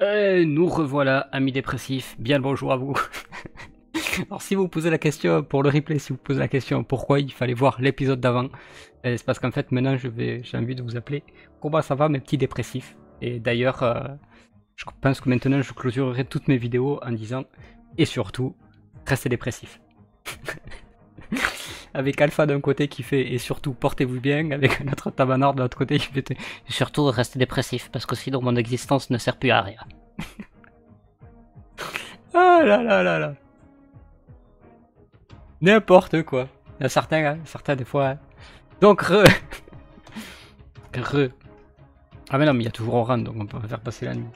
Nous revoilà, amis dépressifs. Bien le bonjour à vous. Alors, si vous posez la question pour le replay, si vous posez la question pourquoi il fallait voir l'épisode d'avant, c'est parce qu'en fait, maintenant, j'ai envie de vous appeler comment ça va, mes petits dépressifs. Et d'ailleurs, je pense que maintenant, je clôturerai toutes mes vidéos en disant et surtout, restez dépressifs. Avec Alpha d'un côté qui fait et surtout portez-vous bien, avec notre Tabanard de l'autre côté qui fait et surtout restez dépressif parce que sinon mon existence ne sert plus à rien. Ah là là là là. N'importe quoi. Il y a certains des fois. Hein. Donc re. Re. Ah mais non mais il y a toujours Oran donc on peut faire passer la nuit.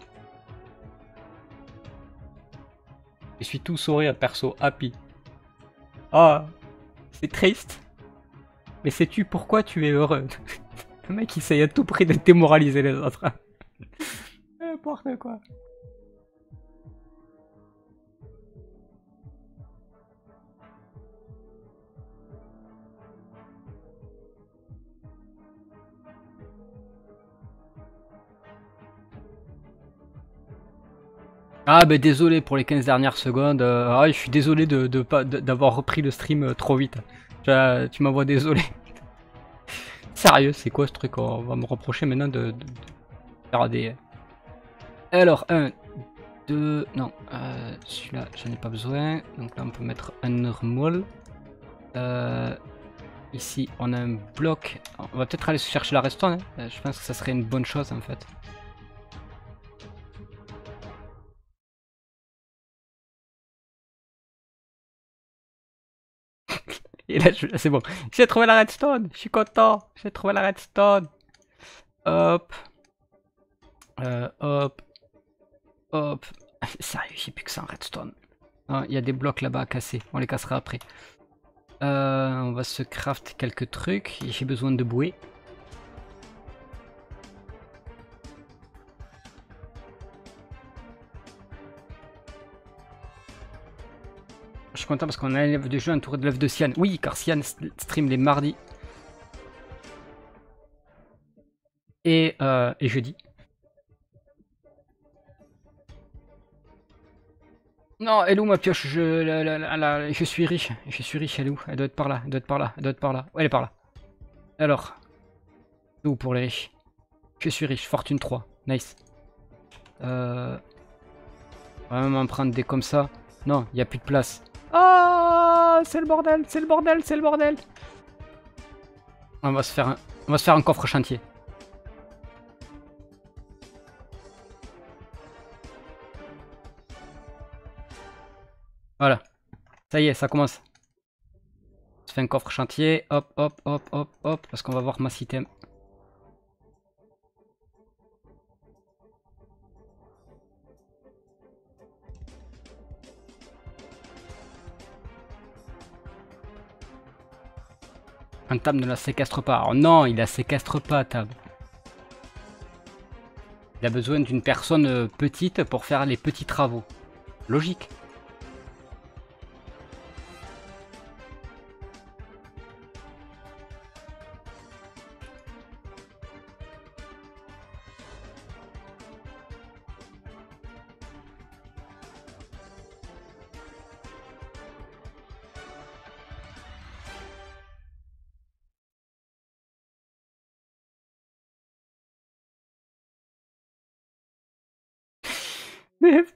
Je suis tout sourire perso, happy. Ah, c'est triste. Mais sais-tu pourquoi tu es heureux? Le mec il essaye à tout prix de démoraliser les autres. N'importe quoi. Ah bah désolé pour les 15 dernières secondes. Je suis désolé d'avoir repris le stream trop vite. Tu m'envoies désolé. Sérieux, c'est quoi ce truc? On va me reprocher maintenant de faire des... Alors, 1, 2... Non, celui-là, j'en ai pas besoin. Donc là, on peut mettre un normal. Ici, on a un bloc. On va peut-être aller chercher la redstone. Hein. Je pense que ça serait une bonne chose, en fait. Et là, c'est bon. J'ai trouvé la redstone. Je suis content. J'ai trouvé la redstone. Hop. Hop. Hop. Sérieux, j'ai plus que ça en redstone. Il y a des blocs là-bas à casser. On les cassera après. On va se craft quelques trucs. J'ai besoin de bouée. Je suis content parce qu'on a un live de jeu entouré de l'œuf de Cyan. Oui, car Cyan stream les mardis. Et jeudi. Non, elle est où ma pioche? Je suis riche. Je suis riche, elle est où? Elle doit être par là. Elle doit être par là. Elle doit être par là. Ouais, elle est par là. Alors. C'est où pour les riches? Je suis riche. Fortune 3. Nice. On va même en prendre des comme ça. Non, il n'y a plus de place. Ah, c'est le bordel, c'est le bordel, c'est le bordel. On va se faire un coffre chantier. Voilà. Ça y est, ça commence. On se fait un coffre chantier. Hop, hop, hop, hop, hop. Parce qu'on va voir mass item. Un Tab ne la séquestre pas. Oh non, il la séquestre pas, Tab. Il a besoin d'une personne petite pour faire les petits travaux. Logique.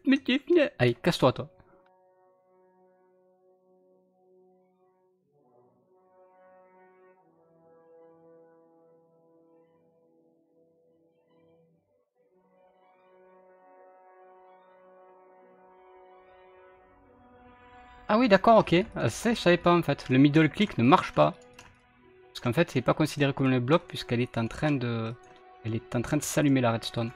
Mais tu es fini. Allez, casse-toi, toi. Ah oui, d'accord, ok. Ça, je savais pas en fait. Le middle click ne marche pas. Parce qu'en fait, c'est pas considéré comme le bloc puisqu'elle est en train de... Elle est en train de s'allumer la redstone.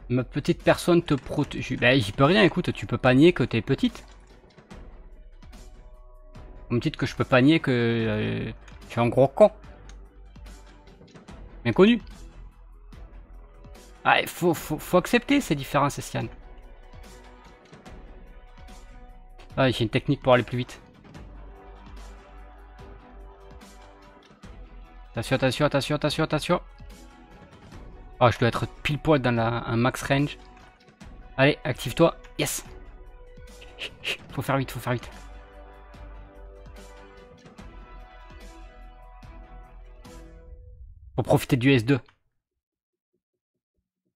Ma petite personne te protège. Bah, j'y peux rien, écoute, tu peux pas nier que t'es petite. On me dit que je peux pas nier que tu es un gros con. Bien connu. Ah, faut accepter ces différences, Sian. Ah, j'ai une technique pour aller plus vite. Attention, attention, attention, attention, attention. Oh, je dois être pile poil dans un max range. Allez, active-toi. Yes. Faut faire vite, faut faire vite. Faut profiter du S2.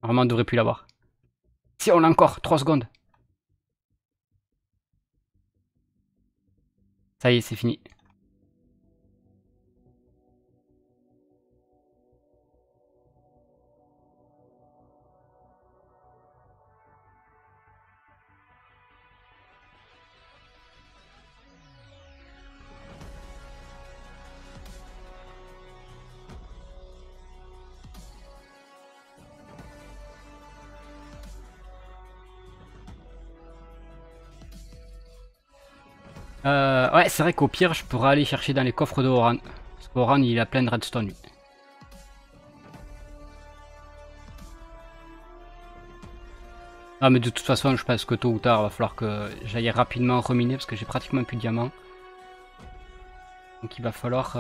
Vraiment, on devrait plus l'avoir. Si, on l'a encore. 3 secondes. Ça y est, c'est fini. Ouais, c'est vrai qu'au pire, je pourrais aller chercher dans les coffres de Oran. Parce qu'Oran, il a plein de redstone, lui. Ah, mais de toute façon, je pense que tôt ou tard, il va falloir que j'aille rapidement reminer parce que j'ai pratiquement plus de diamants. Donc il va falloir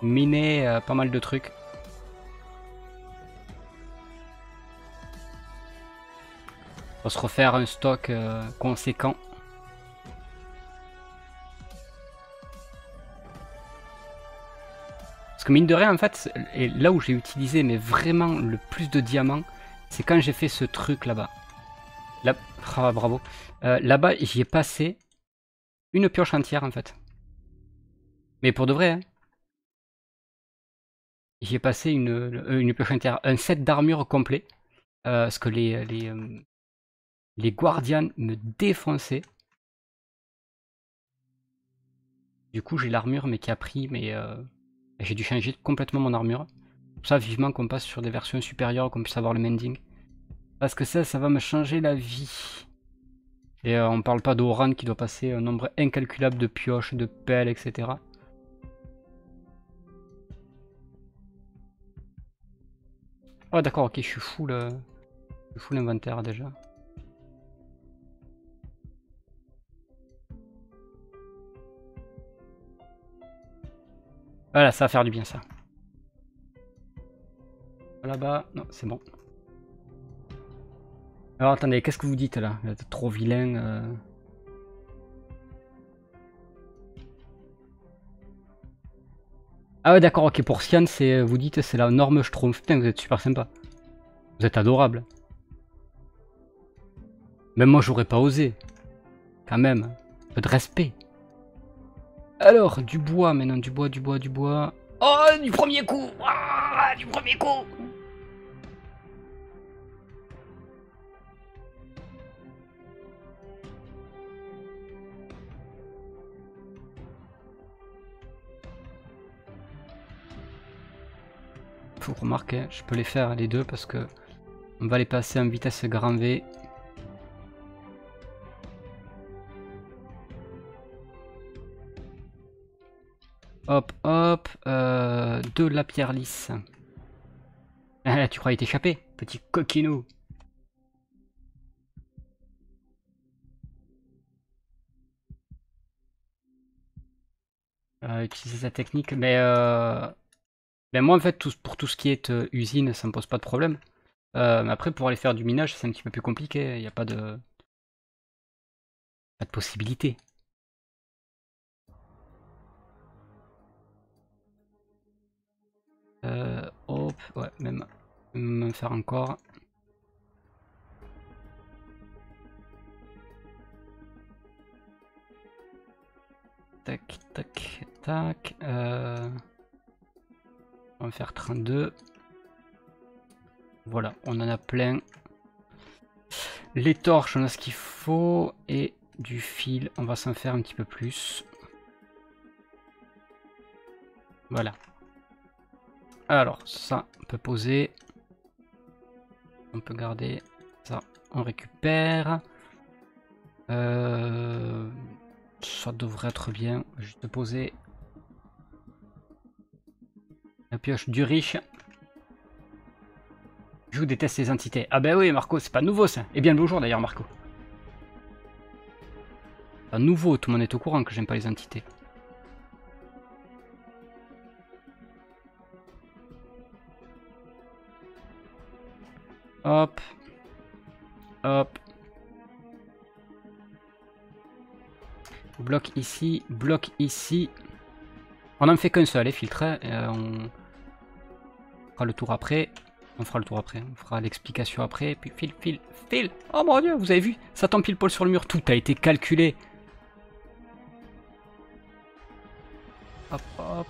miner pas mal de trucs. On va se refaire un stock conséquent. Parce que mine de rien, en fait, et là où j'ai utilisé mais vraiment le plus de diamants, c'est quand j'ai fait ce truc là-bas. Là, oh, bravo. Là-bas, j'y ai passé une pioche entière en fait. Mais pour de vrai, hein. J'y ai passé une pioche entière, un set d'armure complet. Parce que les Guardians me défonçaient. Du coup, j'ai l'armure mais qui a pris, mais j'ai dû changer complètement mon armure. Pour ça, vivement qu'on passe sur des versions supérieures, qu'on puisse avoir le mending. Parce que ça va me changer la vie. Et on parle pas d'Oran qui doit passer un nombre incalculable de pioches, de pelles, etc. Oh d'accord, ok, je suis full inventaire déjà. Voilà, ça va faire du bien ça. Là-bas, non, c'est bon. Alors attendez, qu'est-ce que vous dites là? Vous êtes trop vilain. Ah ouais d'accord, ok, pour Sian, c'est, vous dites c'est la norme Schtroumpf. Putain, vous êtes super sympa. Vous êtes adorable. Même moi j'aurais pas osé. Quand même. Un peu de respect. Alors, du bois maintenant, du bois, du bois, du bois. Oh, du premier coup! Ah, du premier coup! Faut remarquer, je peux les faire les deux parce que on va les passer en vitesse grand V. Hop, hop, de la pierre lisse. Ah, tu croyais t'échapper, petit coquinou. Utiliser sa technique, mais ben moi en fait pour tout ce qui est usine, ça me pose pas de problème. Mais après pour aller faire du minage, c'est un petit peu plus compliqué. Il n'y a pas de possibilité. Hop, ouais, même faire encore. Tac, tac, tac. On va faire 32. Voilà, on en a plein. Les torches, on a ce qu'il faut. Et du fil, on va s'en faire un petit peu plus. Voilà. Alors, ça, on peut poser. On peut garder. Ça, on récupère. Ça devrait être bien. Juste poser la pioche du riche. Je vous déteste les entités. Ah ben oui, Marco, c'est pas nouveau ça. Et bien le bonjour d'ailleurs, Marco. pas nouveau, tout le monde est au courant que j'aime pas les entités. Hop. Hop. Bloc ici, bloc ici. On n'en fait qu'un seul, les filtres. On fera le tour après. On fera le tour après. On fera l'explication après. Puis file, file, file. Oh mon dieu, vous avez vu? Ça tombe pile poil sur le mur. Tout a été calculé. Hop, hop.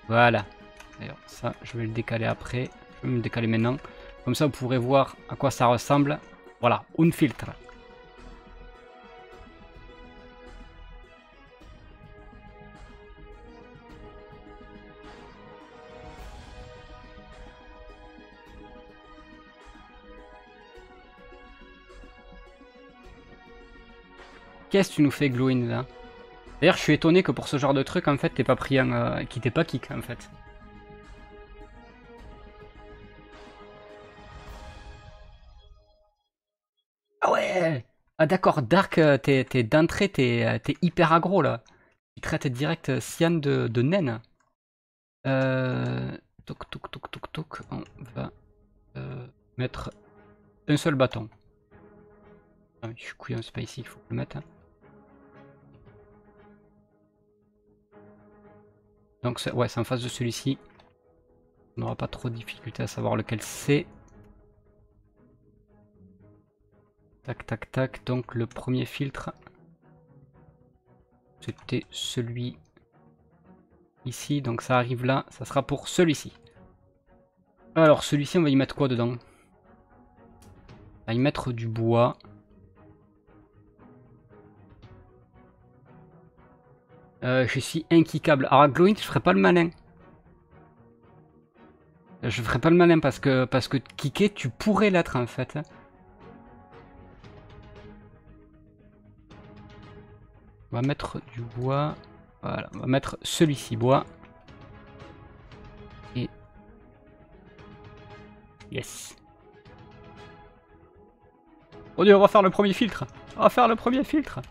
Voilà. D'ailleurs, ça, je vais le décaler après. Je vais me le décaler maintenant. Comme ça, vous pourrez voir à quoi ça ressemble. Voilà, un filtre. Qu'est-ce que tu nous fais, Glowin, là? D'ailleurs, je suis étonné que pour ce genre de truc, en fait, t'aies pas pris un... qui t'ait pas kick, en fait. Ah ouais! Ah d'accord, Dark, t'es d'entrée, t'es hyper aggro, là. Il traite direct Cyan de naine. Toc, toc, toc, toc, toc. On va mettre un seul bâton. Ah, je suis couillon, c'est pas ici qu'il faut le mettre. Donc ouais, c'est en face de celui-ci. On n'aura pas trop de difficulté à savoir lequel c'est. Tac, tac, tac. Donc le premier filtre, c'était celui ici. Donc ça arrive là. Ça sera pour celui-ci. Alors celui-ci, on va y mettre quoi dedans? On va y mettre du bois. Je suis inkickable. Alors Glowing, je ferai pas le malin. Je ferai pas le malin parce que kicker, tu pourrais l'être en fait. On va mettre du bois. Voilà, on va mettre celui-ci bois. Et... yes. Oh Dieu, on va faire le premier filtre. On va faire le premier filtre.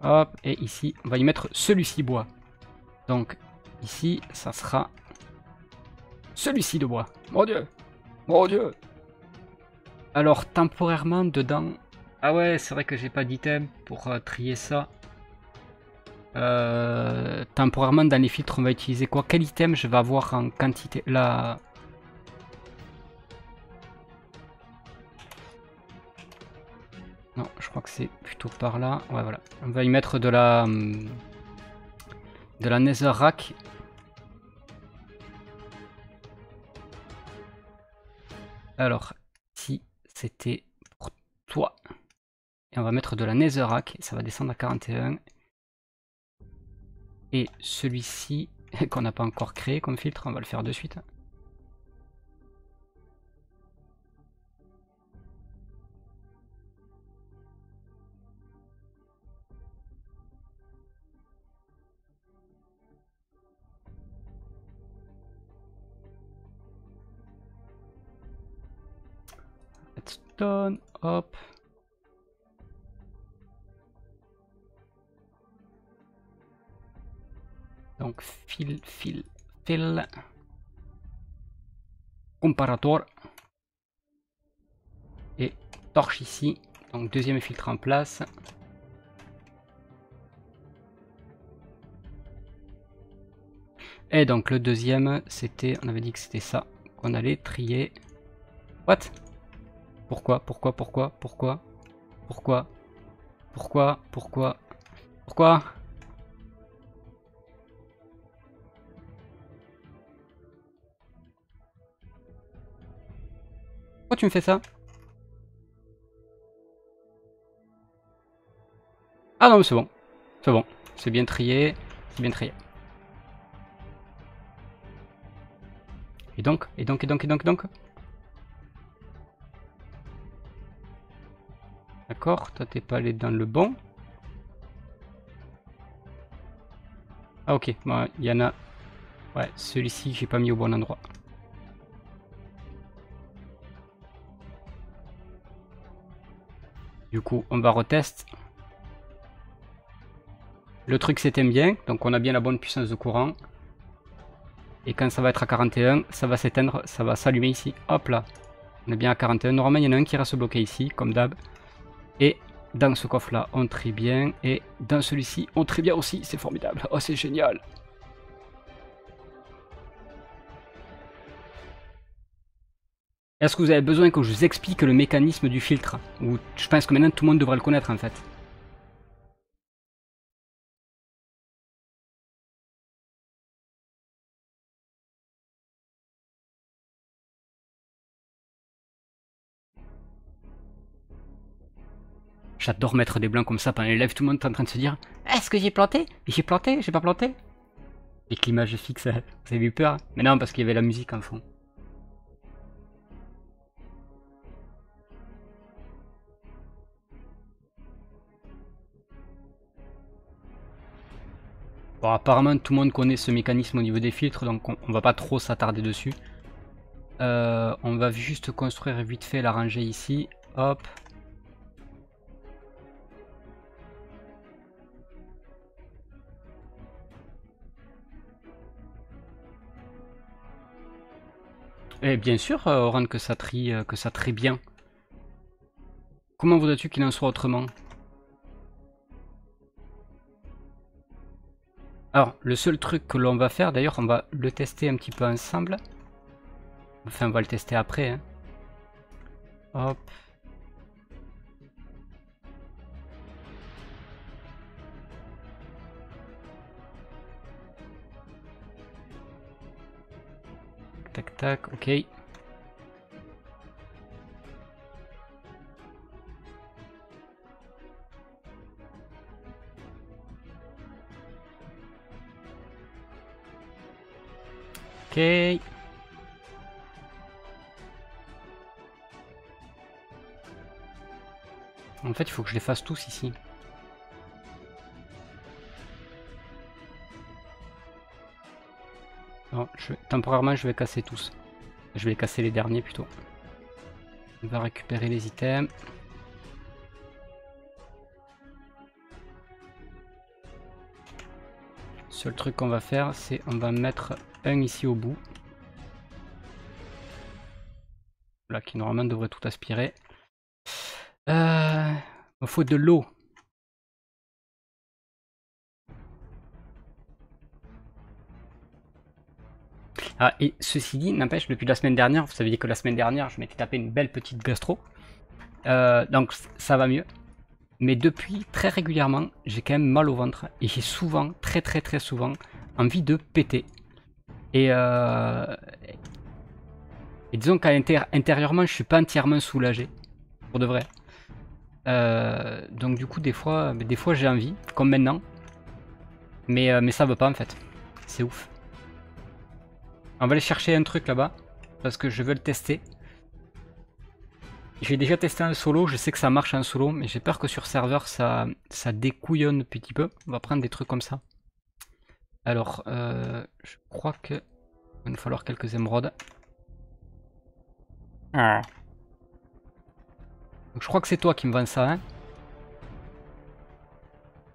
Hop, et ici, on va y mettre celui-ci bois. Donc, ici, ça sera celui-ci de bois. Mon Dieu. Mon Dieu. Alors, temporairement, dedans... Ah ouais, c'est vrai que j'ai pas d'item pour trier ça. Temporairement, dans les filtres, on va utiliser quoi? Quel item je vais avoir en quantité? Là... non, je crois que c'est plutôt par là. Ouais, voilà. On va y mettre de la netherrack. Alors, si c'était pour toi. Et on va mettre de la netherrack. Ça va descendre à 41. Et celui-ci, qu'on n'a pas encore créé comme filtre, on va le faire de suite. Redstone, hop. Donc fil. Comparator. Et torche ici. Donc deuxième filtre en place. Et donc le deuxième, c'était, on avait dit que c'était ça qu'on allait trier. What? Pourquoi? Pourquoi tu me fais ça? Ah non, c'est bon. C'est bon. C'est bien trié. C'est bien trié. Et donc. D'accord, toi t'es pas allé dans le bon. Ah ok, bon, il y en a. Ouais, celui-ci j'ai pas mis au bon endroit. Du coup, on va retester. Le truc s'éteint bien, donc on a bien la bonne puissance de courant. Et quand ça va être à 41, ça va s'éteindre, ça va s'allumer ici. Hop là. On est bien à 41. Normalement, il y en a un qui reste bloqué ici, comme d'hab. Et dans ce coffre-là, on trie bien. Et dans celui-ci, on trie bien aussi. C'est formidable. Oh, c'est génial. Est-ce que vous avez besoin que je vous explique le mécanisme du filtre? Ou je pense que maintenant, tout le monde devrait le connaître, en fait. J'adore mettre des blancs comme ça pendant les lives, tout le monde est en train de se dire est-ce que j'ai planté? J'ai planté? J'ai pas planté? Et que l'image est fixe, vous avez eu peur? Mais non, parce qu'il y avait la musique en fond. Bon, apparemment tout le monde connaît ce mécanisme au niveau des filtres, donc on va pas trop s'attarder dessus. On va juste construire vite fait la rangée ici. Hop. Et bien sûr, Oran, que ça trie bien. Comment voudrais-tu qu'il en soit autrement? Alors, le seul truc que l'on va faire, d'ailleurs, on va le tester un petit peu ensemble. Enfin, on va le tester après. Hein. Hop. Tac, tac, ok. Ok. En fait, il faut que je les fasse tous ici. Non, temporairement, je vais casser tous. Je vais casser les derniers plutôt. On va récupérer les items. Seul truc qu'on va faire, c'est on va mettre un ici au bout. Là, qui normalement devrait tout aspirer. Il faut de l'eau. Ah, et ceci dit, n'empêche, depuis la semaine dernière, vous savez que la semaine dernière, je m'étais tapé une belle petite gastro. Donc ça va mieux. Mais depuis, très régulièrement, j'ai quand même mal au ventre. Et j'ai souvent, très souvent, envie de péter. Et disons qu'à intérieurement, je suis pas entièrement soulagé. Pour de vrai. Donc du coup, des fois j'ai envie, comme maintenant. Mais ça veut pas en fait. C'est ouf. On va aller chercher un truc là-bas. Parce que je veux le tester. J'ai déjà testé en solo, je sais que ça marche en solo, mais j'ai peur que sur serveur ça découillonne un petit peu. On va prendre des trucs comme ça. Alors, je crois que il va nous falloir quelques émeraudes. Ah. Donc, je crois que c'est toi qui me vends ça,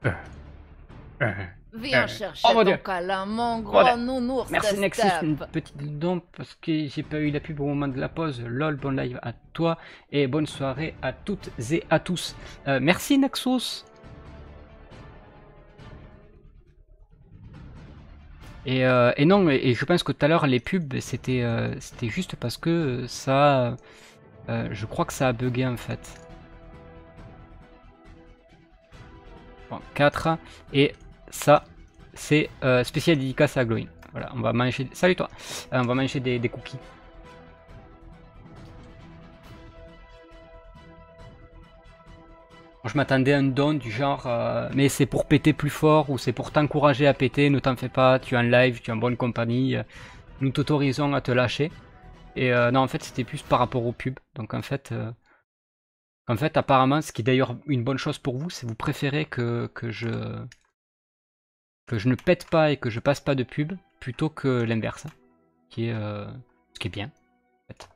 hein. Viens chercher Oh mon ton dieu! câlin, mon Voilà. gros nounours Merci de Nexus, une steppe. petite don parce que j'ai pas eu la pub au moment de la pause. Lol, bon live à toi et bonne soirée à toutes et à tous. Merci Nexus. Et non, et je pense que tout à l'heure les pubs c'était juste parce que ça, je crois que ça a bugué en fait. Bon, 4 et ça c'est spécial dédicace à Glowing. Voilà, on va manger. Salut toi. On va manger des cookies. Je m'attendais à un don du genre mais c'est pour péter plus fort ou c'est pour t'encourager à péter, ne t'en fais pas, tu es en live, tu es en bonne compagnie, nous t'autorisons à te lâcher. Et non en fait c'était plus par rapport aux pubs. Donc en fait apparemment ce qui est d'ailleurs une bonne chose pour vous, c'est vous préférez que je ne pète pas et que je passe pas de pub plutôt que l'inverse. Qui est ce qui est bien en fait.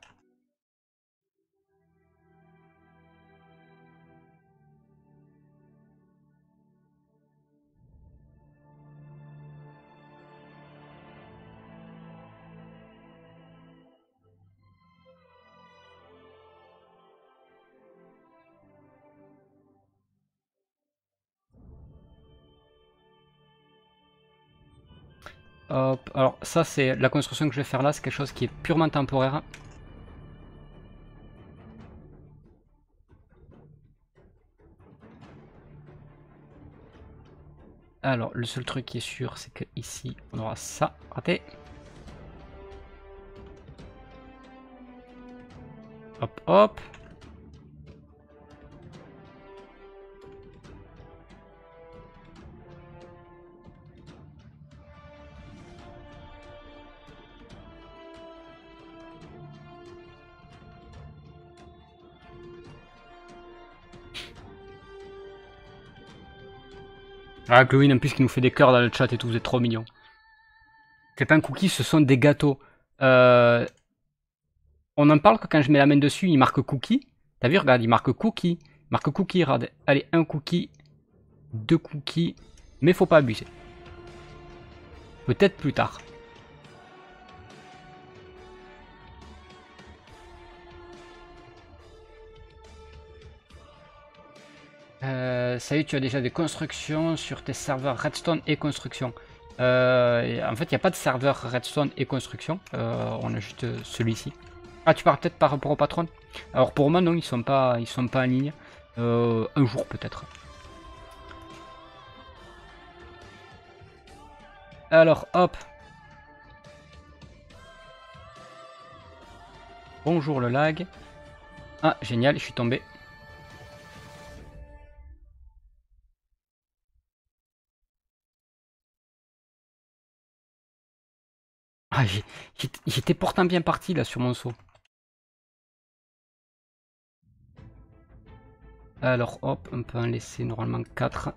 hop. Alors ça c'est la construction que je vais faire là, c'est quelque chose qui est purement temporaire. Alors le seul truc qui est sûr, c'est que ici on aura ça raté. Hop hop. Ah, Chloé, en plus, qui nous fait des cœurs dans le chat et tout, vous êtes trop mignons. C'est pas un cookie, ce sont des gâteaux. On en parle que quand je mets la main dessus, il marque cookie. T'as vu, regarde, il marque cookie. Il marque cookie, regarde. Allez, un cookie, deux cookies. Mais faut pas abuser. Peut-être plus tard. Salut, tu as déjà des constructions sur tes serveurs Redstone et construction. En fait, il n'y a pas de serveur Redstone et construction. On a juste celui-ci. Ah, tu parles peut-être par rapport au patron. Alors pour moi, non, ils sont pas en ligne. Un jour peut-être. Alors, hop. Bonjour le lag. Ah, génial, je suis tombé. Ah, j'étais pourtant bien parti là sur mon saut. Alors hop, on peut en laisser normalement 4.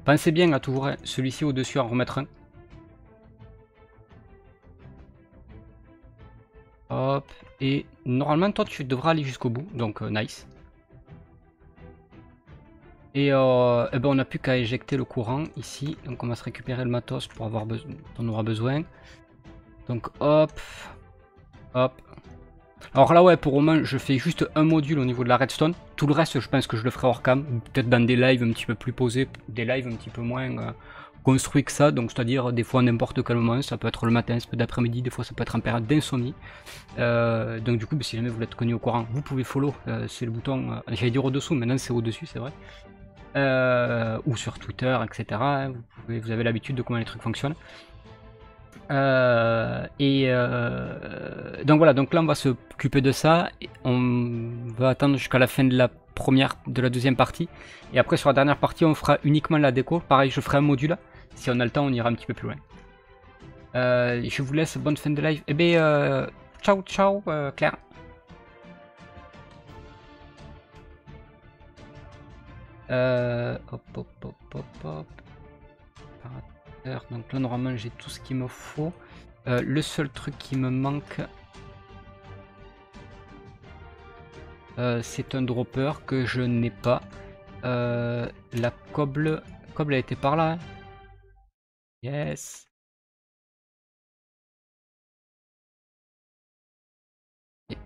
Pensez bien à toujours celui-ci au-dessus en remettre un. Hop, et normalement toi tu devras aller jusqu'au bout, donc nice. Et, eh ben, on n'a plus qu'à éjecter le courant ici, donc on va se récupérer le matos pour avoir besoin, on aura besoin. Donc hop, hop. Alors là ouais, pour Romain, je fais juste un module au niveau de la redstone. Tout le reste, je pense que je le ferai hors cam, peut-être dans des lives un petit peu plus posés, des lives un petit peu moins construits que ça. Donc c'est-à-dire des fois n'importe quel moment, ça peut être le matin, ça peut être d'après-midi, des fois ça peut être en période d'insomnie. Donc du coup, si jamais vous voulez être connu au courant, vous pouvez follow, c'est le bouton, j'allais dire au-dessous, maintenant c'est au-dessus, c'est vrai. Ou sur Twitter, etc. Hein, vous avez l'habitude de comment les trucs fonctionnent. Donc voilà, donc là on va s'occuper de ça. On va attendre jusqu'à la fin de la deuxième partie. Et après sur la dernière partie on fera uniquement la déco. Pareil, je ferai un module. Si on a le temps, on ira un petit peu plus loin. Je vous laisse, bonne fin de live. Eh bien, ciao ciao Claire. Hop hop hop hop hop. Donc là normalement j'ai tout ce qu'il me faut. Le seul truc qui me manque, c'est un dropper que je n'ai pas. La cobble a été par là. Hein. Yes. Et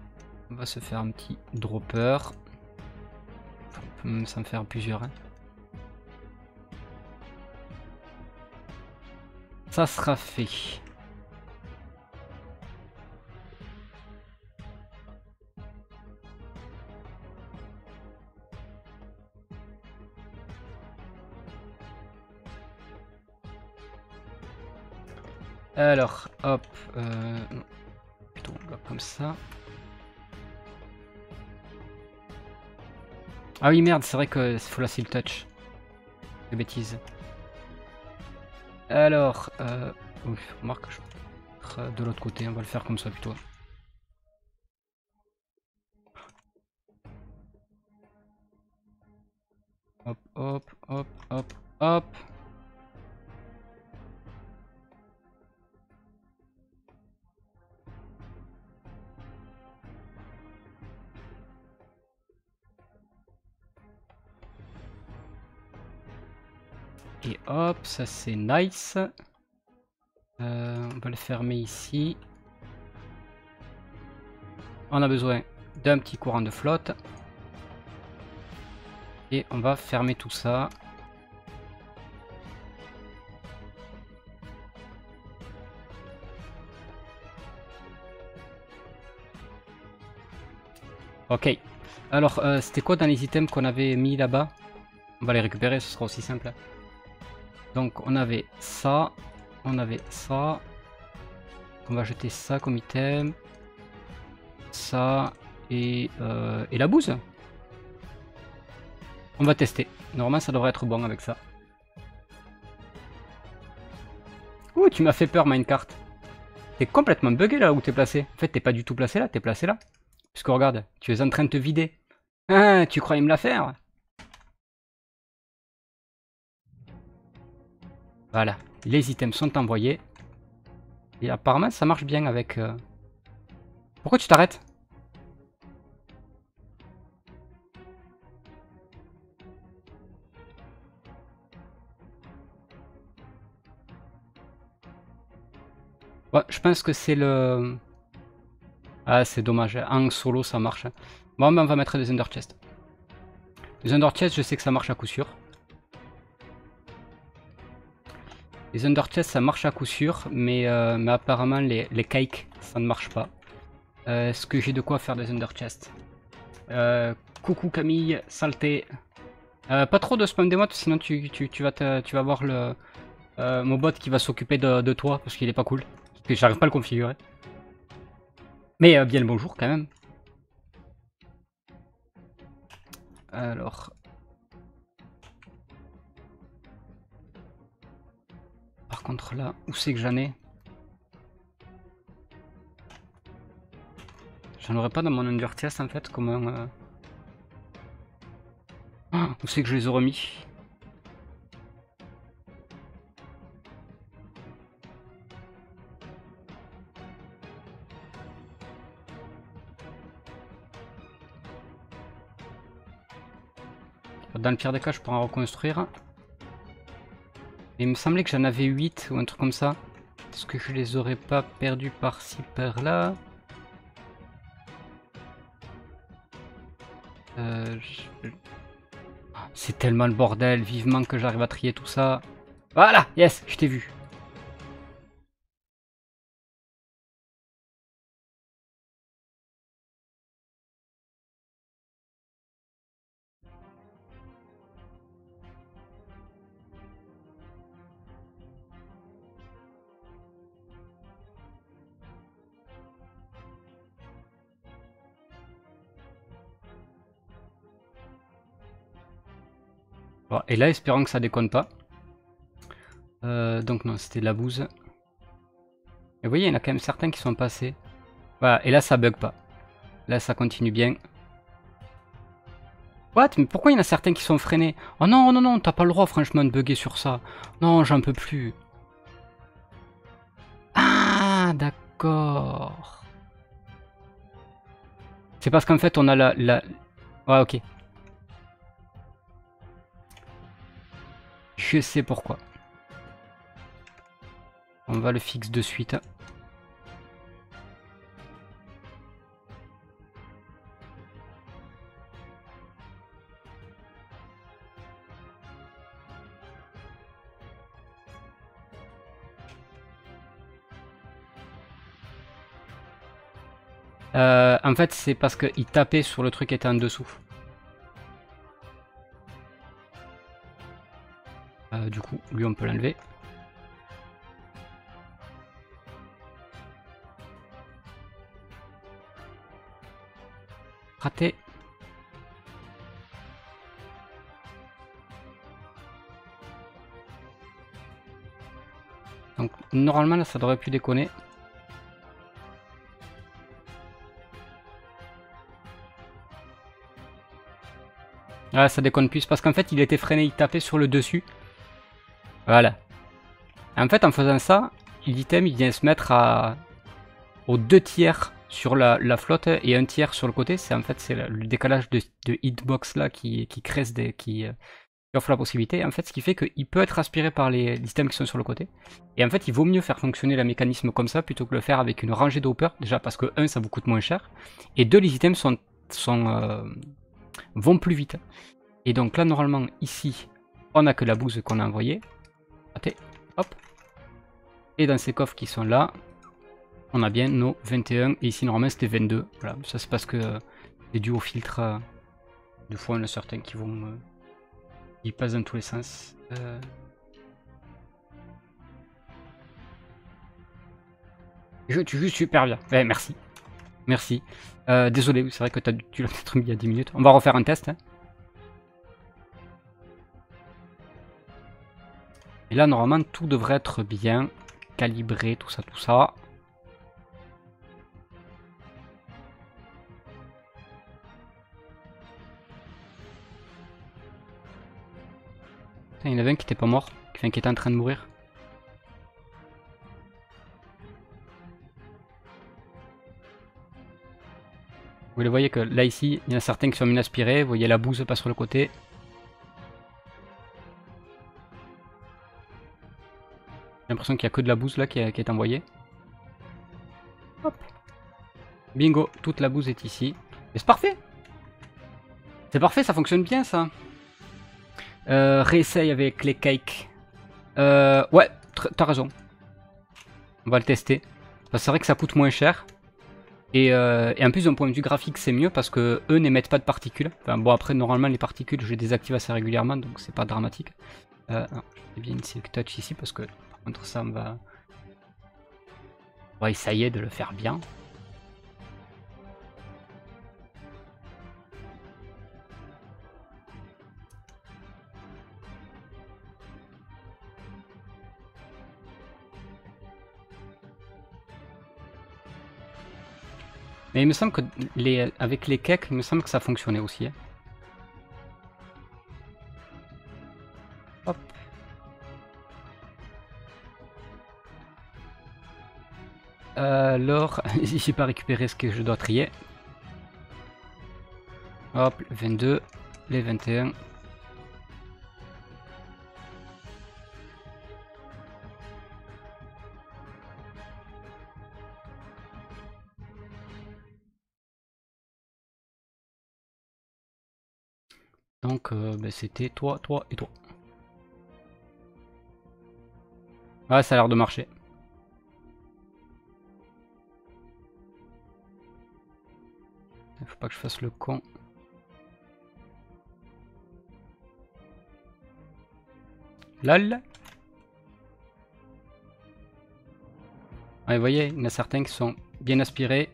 on va se faire un petit dropper. On peut même s'en faire plusieurs. Hein. Ça sera fait. Alors, hop, non, plutôt comme ça. Ah oui, merde, c'est vrai que faut la seal touch. Des bêtises. Alors, remarque, je vais mettre de l'autre côté, on va le faire comme ça plutôt. Hop, hop, hop, hop, hop. Et hop, ça c'est nice. On va le fermer ici. On a besoin d'un petit courant de flotte. Et on va fermer tout ça. Ok. Alors, c'était quoi dans les items qu'on avait mis là-bas? On va les récupérer, ce sera aussi simple. Donc, on avait ça. On avait ça. On va jeter ça comme item. Ça. Et la bouse. On va tester. Normalement, ça devrait être bon avec ça. Ouh, tu m'as fait peur, Minecart. T'es complètement bugué là où t'es placé. En fait, t'es pas du tout placé là, t'es placé là. Puisque regarde, tu es en train de te vider. Ah, tu croyais me la faire? Voilà, les items sont envoyés. Et apparemment, ça marche bien avec... Pourquoi tu t'arrêtes? Ouais, je pense que c'est le... Ah, c'est dommage. En solo, ça marche. Bon, ben, on va mettre des Under Chest. Les Under Chest, je sais que ça marche à coup sûr. Les Under Chest, ça marche à coup sûr, mais apparemment, les cakes, ça ne marche pas. Est-ce que j'ai de quoi faire des Under Chest? Coucou Camille, saleté. Pas trop de spam des modes, sinon tu vas voir le mon bot qui va s'occuper de toi, parce qu'il est pas cool. Parce que j'arrive pas à le configurer. Mais bien le bonjour quand même. Alors... Par contre là, où c'est que j'en ai? J'en aurais pas dans mon Under Chest en fait, comment... Oh, où c'est que je les ai remis? Dans le pire des cas, je pourrais en reconstruire. Mais il me semblait que j'en avais 8 ou un truc comme ça. Est-ce que je les aurais pas perdus par-ci, par-là? C'est tellement le bordel, vivement que j'arrive à trier tout ça. Voilà, yes, je t'ai vu. Bon, et là, espérons que ça déconne pas. Donc non, c'était de la bouse. Et vous voyez, il y en a quand même certains qui sont passés. Voilà, et là, ça bug pas. Là, ça continue bien. What? Mais pourquoi il y en a certains qui sont freinés? Oh non, non, non, t'as pas le droit, franchement, de bugger sur ça. Non, j'en peux plus. Ah, d'accord. C'est parce qu'en fait, on a la... Ouais, ok. Je sais pourquoi. On va le fixe de suite. En fait, c'est parce qu'il tapait sur le truc qui était en dessous. Du coup, lui, on peut l'enlever. Raté. Donc, normalement, là, ça devrait plus déconner. Ah, ça déconne plus parce qu'en fait, il était freiné, il tapait sur le dessus. Voilà. En fait, en faisant ça, l'item, il vient se mettre aux 2 tiers sur la flotte et 1 tiers sur le côté. C'est en fait c'est le décalage de hitbox là qui crée qui offre la possibilité. En fait, ce qui fait qu'il peut être aspiré par les items qui sont sur le côté. Et en fait, il vaut mieux faire fonctionner le mécanisme comme ça plutôt que le faire avec une rangée de hoppers. Déjà parce que 1, ça vous coûte moins cher. Et 2, les items vont plus vite. Et donc là, normalement, ici, on n'a que la bouse qu'on a envoyée. Raté. Hop. Et dans ces coffres qui sont là, on a bien nos 21. Et ici, normalement, c'était 22. Voilà, ça c'est parce que C'est dû au filtre. Des fois, il y en a certains qui vont. Ils passent dans tous les sens. Tu joues super bien. Ouais, merci. Merci. Désolé, c'est vrai que tu l'as peut-être mis il y a 10 minutes. On va refaire un test. Hein. Et là, normalement, tout devrait être bien calibré, tout ça, tout ça. Il y en avait un qui était pas mort, qui était en train de mourir. Vous le voyez que là, ici, il y en a certains qui sont inaspirés. Vous voyez la bouse passe sur le côté. J'ai l'impression qu'il n'y a que de la bouse là qui est envoyée. Hop. Bingo, toute la bouse est ici. Et c'est parfait. C'est parfait, ça fonctionne bien ça. Réessaye avec les cakes. Ouais, t'as raison. On va le tester. C'est vrai que ça coûte moins cher. Et en plus d'un point de vue graphique c'est mieux parce que eux n'émettent pas de particules. Enfin bon après normalement les particules je les désactive assez régulièrement donc c'est pas dramatique. Non, j'ai bien une Silk Touch ici parce que par contre ça on va essayer de le faire bien. Mais il me semble que avec les cakes, il me semble que ça fonctionnait aussi. Hein. Hop. Alors, j'ai pas récupéré ce que je dois trier. Hop, les 22, les 21. Donc ben, c'était toi, toi et toi. Ah, ça a l'air de marcher. Faut pas que je fasse le con. LOL. Ouais, vous voyez, il y en a certains qui sont bien aspirés.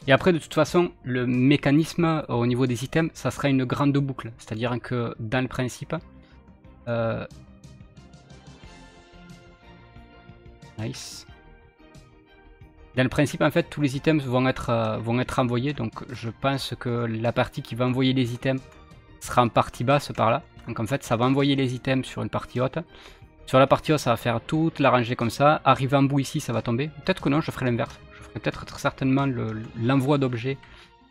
Et après, de toute façon, le mécanisme au niveau des items, ça sera une grande boucle. C'est-à-dire que dans le principe... Nice. Dans le principe, en fait, tous les items vont être envoyés. Donc, je pense que la partie qui va envoyer les items sera en partie basse par là. Donc, en fait, ça va envoyer les items sur une partie haute. Sur la partie haute, ça va faire toute la rangée comme ça. Arrivé en bout ici, ça va tomber. Peut-être que non, je ferai l'inverse. Je ferai peut-être très certainement l'envoi d'objets.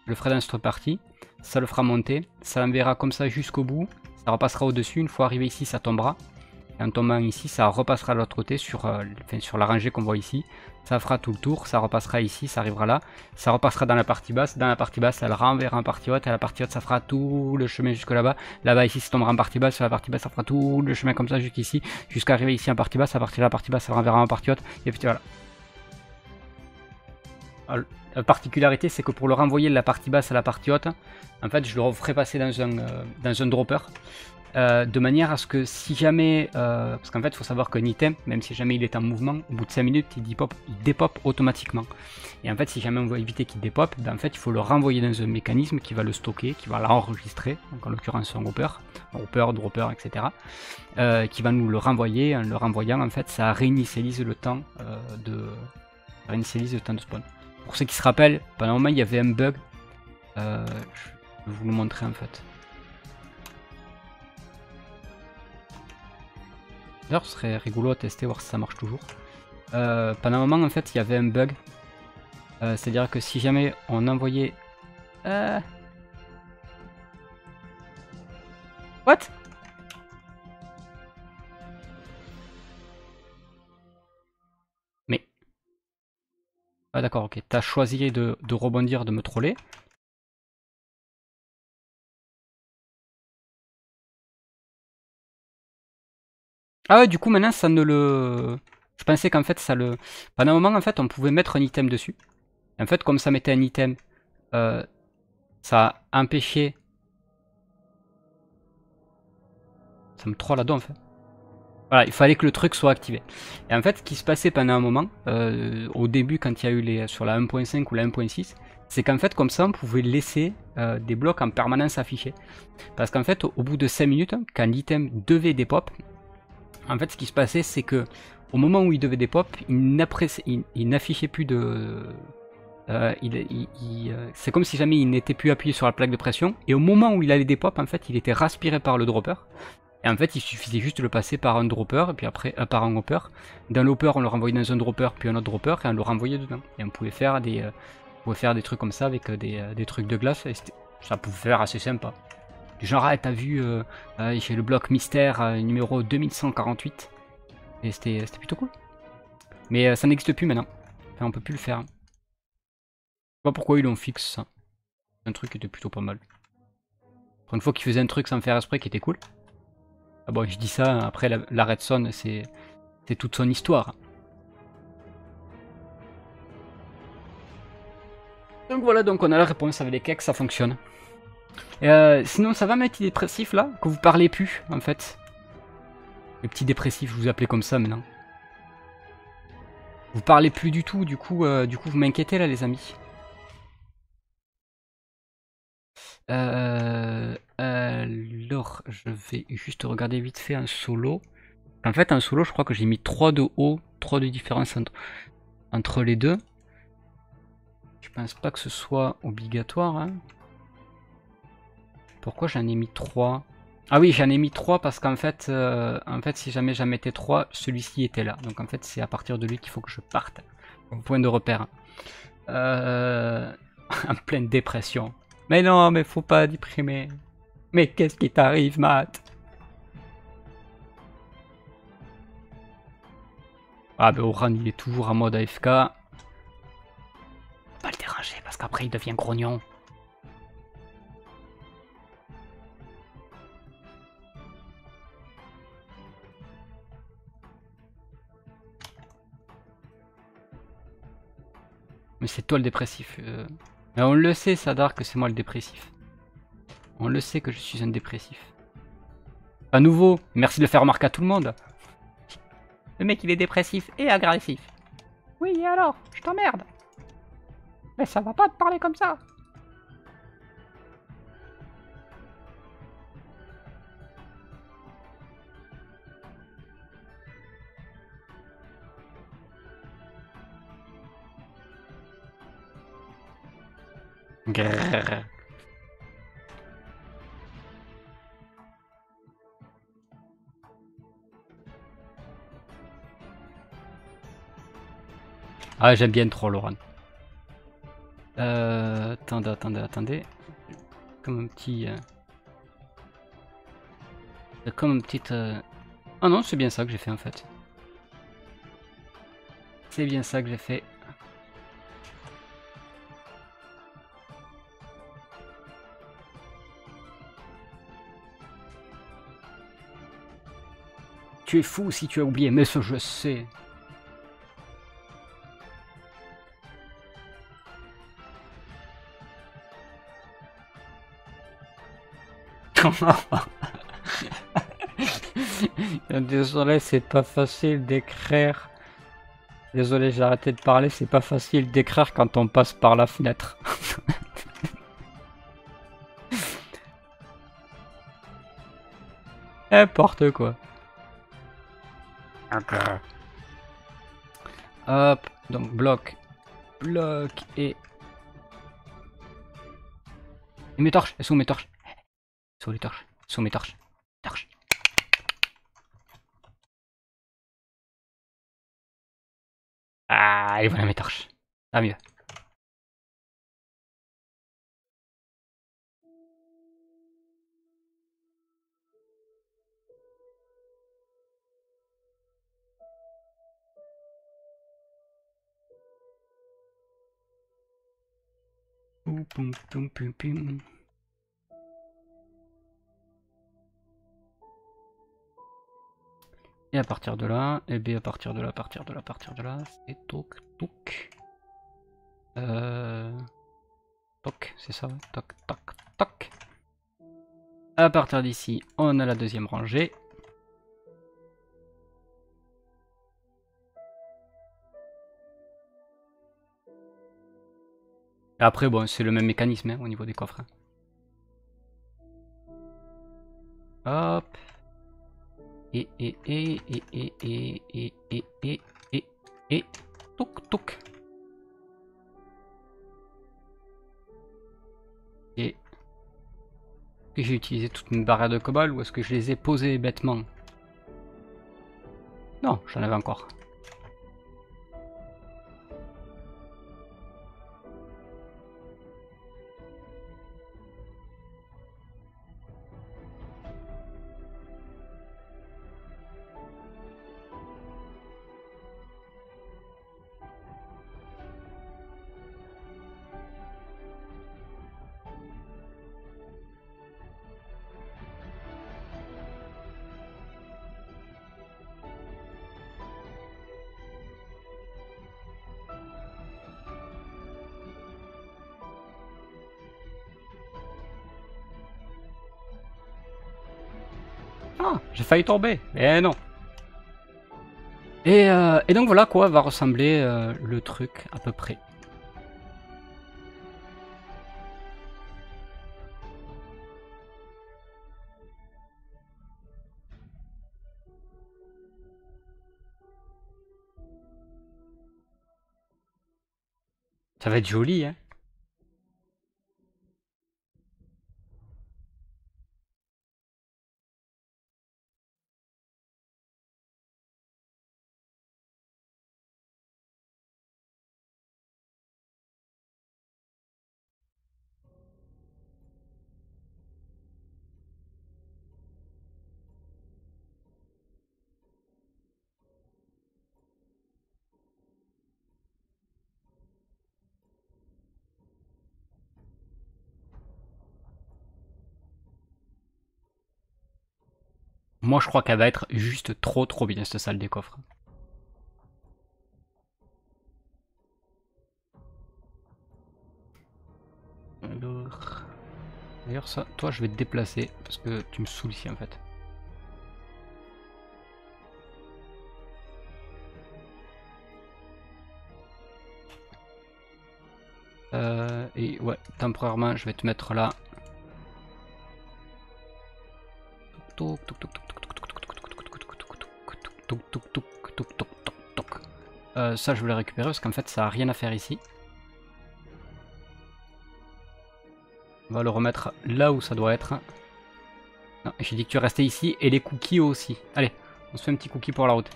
Je le ferai dans cette partie. Ça le fera monter. Ça l'enverra comme ça jusqu'au bout. Ça repassera au-dessus. Une fois arrivé ici, ça tombera. Et en tombant ici, ça repassera de l'autre côté sur la rangée qu'on voit ici. Ça fera tout le tour, ça repassera ici, ça arrivera là. Ça repassera dans la partie basse. Dans la partie basse, elle renverra en partie haute. Et la partie haute, ça fera tout le chemin jusque là-bas. Là-bas, ici, ça tombera en partie basse. Sur la partie basse, ça fera tout le chemin comme ça jusqu'ici. Jusqu'à arriver ici en partie basse. À partir de la partie basse, ça renverra en partie haute. Et puis voilà. Alors, la particularité, c'est que pour le renvoyer de la partie basse à la partie haute, en fait, je le referai passer dans un dropper. De manière à ce que si jamais, parce qu'en fait il faut savoir qu'un item, même si jamais il est en mouvement, au bout de 5 minutes il dépop automatiquement. Et en fait si jamais on veut éviter qu'il dépop, ben en fait il faut le renvoyer dans un mécanisme qui va le stocker, qui va l'enregistrer, donc en l'occurrence un hopper, dropper, etc. Qui va nous le renvoyer, en le renvoyant en fait ça réinitialise le temps de spawn. Pour ceux qui se rappellent, pendant un moment il y avait un bug, je vais vous le montrer en fait. D'ailleurs, ce serait rigolo à tester, voir si ça marche toujours. Pendant un moment, en fait, il y avait un bug. C'est-à-dire que si jamais on envoyait... What? Mais... Ah d'accord, ok. T'as choisi de rebondir, de me troller. Ah ouais, du coup maintenant ça ne le... Je pensais qu'en fait ça le... Pendant un moment en fait on pouvait mettre un item dessus. Et en fait comme ça mettait un item, ça empêchait... Ça me troll là-dedans en fait. Voilà, il fallait que le truc soit activé. Et en fait, ce qui se passait pendant un moment, au début, quand il y a eu les sur la 1.5 ou la 1.6, c'est qu'en fait, comme ça, on pouvait laisser des blocs en permanence affichés. Parce qu'en fait, au bout de 5 minutes, quand l'item devait dépop, en fait, ce qui se passait, c'est que au moment où il devait dépop, il n'affichait plus de... c'est comme si jamais il n'était plus appuyé sur la plaque de pression. Et au moment où il allait dépop, en fait, il était raspiré par le dropper. Et en fait, il suffisait juste de le passer par un dropper, et puis après, par un hopper. D'un hopper, on le renvoyait dans un dropper, puis un autre dropper, et on le renvoyait dedans. Et on pouvait faire des trucs comme ça avec des trucs de glace, et ça pouvait faire assez sympa. Du genre, ah, t'as vu, j'ai le bloc mystère numéro 2148, et c'était plutôt cool. Mais ça n'existe plus maintenant. Enfin, on peut plus le faire. Je sais pas pourquoi ils l'ont fixe ça. C'est un truc qui était plutôt pas mal. Pour une fois qu'ils faisaient un truc sans faire esprit qui était cool. Ah bon, je dis ça, après la redstone, c'est toute son histoire. Donc voilà, donc on a la réponse avec les cakes, ça fonctionne. Sinon, ça va, mes petits dépressifs là, que vous parlez plus en fait. Les petits dépressifs, je vous appelez comme ça maintenant. Vous parlez plus du tout, du coup vous m'inquiétez là, les amis. Alors, je vais juste regarder vite fait un solo. En fait, un solo, je crois que j'ai mis 3 de haut, 3 de différence entre les deux. Je pense pas que ce soit obligatoire. Hein. Pourquoi j'en ai mis 3? Ah oui, j'en ai mis 3 parce qu'en fait, si jamais j'en mettais 3, celui-ci était là. Donc en fait, c'est à partir de lui qu'il faut que je parte. Point de repère. En pleine dépression. Mais non, mais faut pas déprimer. Mais qu'est-ce qui t'arrive, Matt? Ah ben Oran, il est toujours en mode AFK. Pas le déranger parce qu'après il devient grognon. Mais c'est toi le dépressif. Mais on le sait, Sadar, que c'est moi le dépressif. On le sait que je suis un dépressif. À nouveau, merci de le faire remarquer à tout le monde. Le mec il est dépressif et agressif. Oui, et alors? Je t'emmerde. Mais ça va pas te parler comme ça. Grrr. Ah, j'aime bien trop Laurent. Attendez. Comme un petit... Comme une petite... Ah non, c'est bien ça que j'ai fait en fait. C'est bien ça que j'ai fait. Tu es fou si tu as oublié, mais ce je sais. Désolé, c'est pas facile d'écrire. Désolé, j'ai arrêté de parler, c'est pas facile d'écrire quand on passe par la fenêtre. N'importe quoi. Hop, donc bloc et... Et mes torches, elles sont où mes torches? Elles sont où les torches? Elles sont où mes torches? Torches. Ah, et voilà mes torches. Ah mieux. Poum, poum, poum, poum, poum. Et à partir de là, et B à partir de là, à partir de là, à partir de là, c'est toc, toc. Toc, c'est ça, ouais. Toc, toc, toc. À partir d'ici, on a la deuxième rangée. Et après, bon, c'est le même mécanisme hein, au niveau des coffres. Hein. Hop. Et, toc, toc. Et est-ce que j'ai utilisé toutes mes barrières de cobalt ou est-ce que je les ai posées bêtement? Non, j'en avais encore. Ah, j'ai failli tomber, mais non. Et donc voilà quoi va ressembler le truc à peu près. Ça va être joli, hein. Moi je crois qu'elle va être juste trop bien cette salle des coffres. Alors... D'ailleurs ça, toi je vais te déplacer parce que tu me saoules ici en fait. Et ouais, temporairement je vais te mettre là. Ça je vais le récupérer parce qu'en fait ça a rien à faire ici. On va le remettre là où ça doit être. Non, j'ai dit que tu restais ici et les cookies aussi. Allez, on se fait un petit cookie pour la route.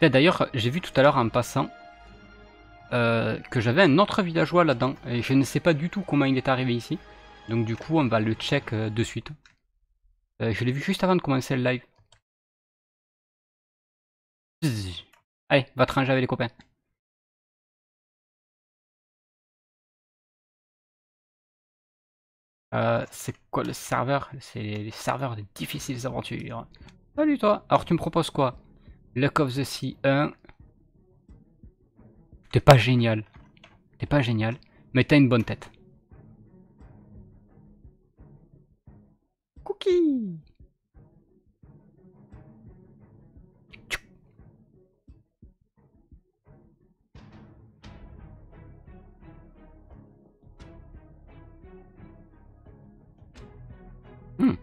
D'ailleurs, j'ai vu tout à l'heure en passant que j'avais un autre villageois là-dedans. Et je ne sais pas du tout comment il est arrivé ici. Donc du coup, on va le check de suite. Je l'ai vu juste avant de commencer le live. Allez, va te ranger avec les copains. C'est quoi le serveur? C'est les serveurs des difficiles aventures. Salut toi. Alors tu me proposes quoi? Luck of the Sea 1. T'es pas génial. T'es pas génial. Mais t'as une bonne tête. Cookie.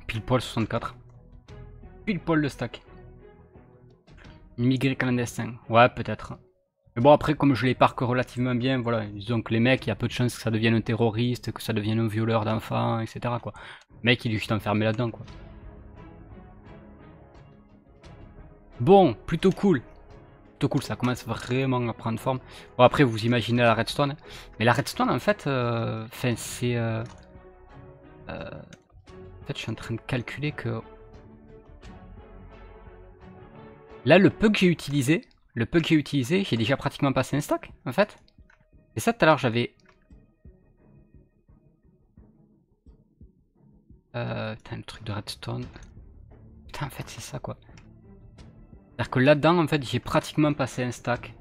Pile poil 64. Pile poil le stack. Immigré clandestin. Ouais, peut-être. Mais bon, après, comme je les parque relativement bien, voilà. Disons que les mecs, il y a peu de chances que ça devienne un terroriste, que ça devienne un violeur d'enfants, etc. quoi. Le mec, il est juste enfermé là-dedans, quoi. Bon, plutôt cool. Plutôt cool, ça commence vraiment à prendre forme. Bon, après, vous imaginez la redstone. Mais la redstone, en fait, c'est... en fait, je suis en train de calculer que... Là, le peu que j'ai utilisé, j'ai déjà pratiquement passé un stack, en fait. Et ça, tout à l'heure, j'avais... putain, le truc de redstone. Putain, en fait, c'est ça, quoi. C'est-à-dire que là-dedans, en fait, j'ai pratiquement passé un stack.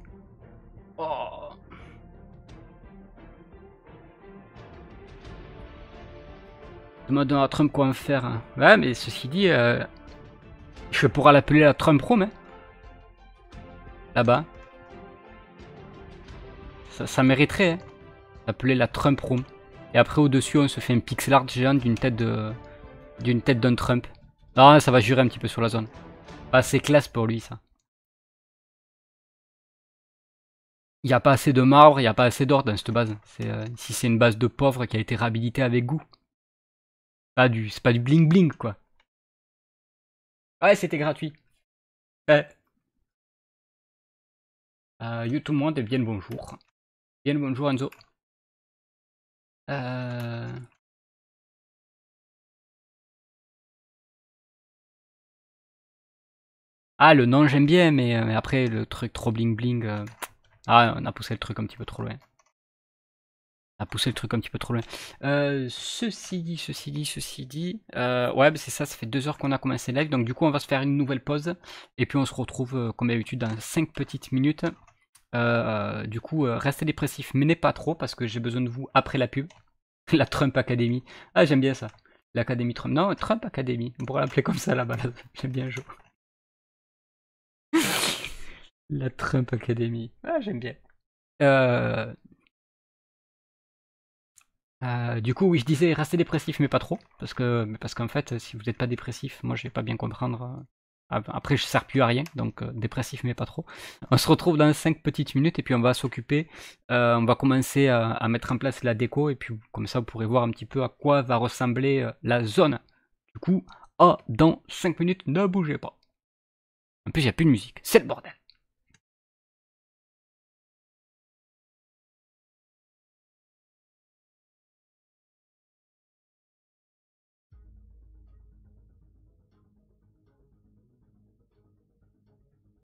Oh. Demande à Trump quoi en faire. Hein. Ouais, mais ceci dit, je pourrais l'appeler la Trump Room, hein. Là-bas. Ça mériterait, hein. L'appeler la Trump Room. Et après, au-dessus, on se fait un pixel art géant d'une tête d'un Trump. Non, ça va jurer un petit peu sur la zone. Pas assez classe pour lui, ça. Il n'y a pas assez de marbre, il n'y a pas assez d'or dans cette base. Si c'est une base de pauvres qui a été réhabilitée avec goût. C'est pas du bling bling, quoi. Ouais, c'était gratuit. Ouais. Yo tout le monde et bien le bonjour. Bien le bonjour Enzo. Ah, le nom j'aime bien, mais après le truc trop bling bling. Ah, on a poussé le truc un petit peu trop loin. On a poussé le truc un petit peu trop loin. Ceci dit. Ouais, bah c'est ça, ça fait 2 heures qu'on a commencé live. Donc du coup, on va se faire une nouvelle pause. Et puis on se retrouve, comme d'habitude, dans 5 petites minutes. Du coup, restez dépressifs, mais n'est pas trop, parce que j'ai besoin de vous après la pub. La Trump Academy. Ah, j'aime bien ça. L'Académie Trump. Non, Trump Academy. On pourrait l'appeler comme ça là-bas. J'aime bien jouer. La Trump Academy. Ah, j'aime bien. Du coup, oui, je disais restez dépressif, mais pas trop. Parce qu'en fait, si vous n'êtes pas dépressif, moi je vais pas bien comprendre. Après, je sers plus à rien. Donc, dépressif, mais pas trop. On se retrouve dans 5 petites minutes et puis on va s'occuper. On va commencer à mettre en place la déco. Et puis, comme ça, vous pourrez voir un petit peu à quoi va ressembler la zone. Du coup, dans 5 minutes, ne bougez pas. En plus, il n'y a plus de musique. C'est le bordel.